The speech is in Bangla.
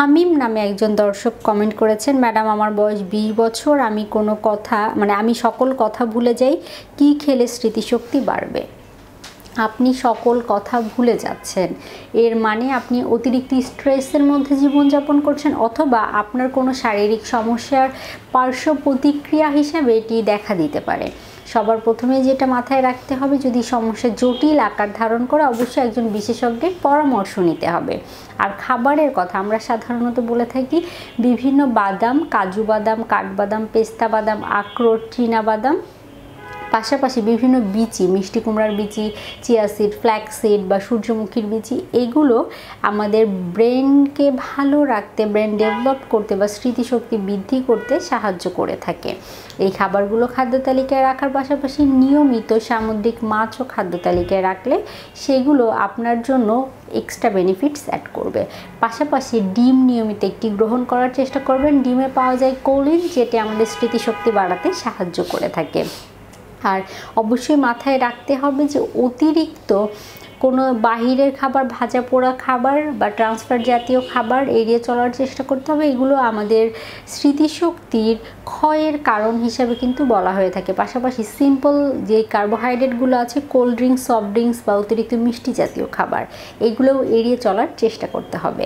হামিম নামে একজন দর্শক কমেন্ট করেছেন, ম্যাডাম আমার বয়স 20 বছর, আমি সকল কথা ভুলে যাই, কি খেলে স্মৃতিশক্তি বাড়বে? আপনি সকল কথা ভুলে যাচ্ছেন, এর মানে আপনি অতিরিক্ত স্ট্রেসের মধ্যে জীবনযাপন করছেন, অথবা আপনার কোনো শারীরিক সমস্যার পার্শ্ব প্রতিক্রিয়া হিসেবে এটি দেখা দিতে পারে। সবার প্রথমে যেটা মাথায় রাখতে হবে, যদি সমস্যা জটিল আকার ধারণ করে অবশ্যই একজন বিশেষজ্ঞের পরামর্শ নিতে হবে। আর খাবারের কথা আমরা সাধারণত বলে থাকি বিভিন্ন বাদাম, কাজু বাদাম, কাঠবাদাম, পেস্তা বাদাম, আখরোট, চীনা বাদাম, পাশাপাশি বিভিন্ন বিচি, মিষ্টি কুমড়ার বিচি, চিয়া সিড, ফ্ল্যাক্স সিড বা সূর্যমুখীর বিচি, এগুলো আমাদের ব্রেনকে ভালো রাখতে, ব্রেন ডেভেলপ করতে বা স্মৃতিশক্তি বৃদ্ধি করতে সাহায্য করে থাকে। এই খাবারগুলো খাদ্য তালিকায় রাখার পাশাপাশি নিয়মিত সামুদ্রিক মাছও খাদ্য তালিকায় রাখলে সেগুলো আপনার জন্য এক্সট্রা বেনিফিটস অ্যাড করবে। পাশাপাশি ডিম নিয়মিত একটি গ্রহণ করার চেষ্টা করবেন। ডিমে পাওয়া যায় কোলিন, যেটি আমাদের স্মৃতিশক্তি বাড়াতে সাহায্য করে থাকে। আর অবশ্যই মাথায় রাখতে হবে যে অতিরিক্ত কোনো বাহিরের খাবার, ভাজা পোড়া খাবার বা ট্রান্সফার জাতীয় খাবার এড়িয়ে চলার চেষ্টা করতে হবে। এগুলো আমাদের স্মৃতিশক্তির ক্ষয়ের কারণ হিসাবে কিন্তু বলা হয়ে থাকে। পাশাপাশি সিম্পল যে কার্বোহাইড্রেটগুলো আছে, কোল্ড ড্রিঙ্কস, সফট ড্রিঙ্কস বা অতিরিক্ত মিষ্টি জাতীয় খাবার, এগুলোও এড়িয়ে চলার চেষ্টা করতে হবে।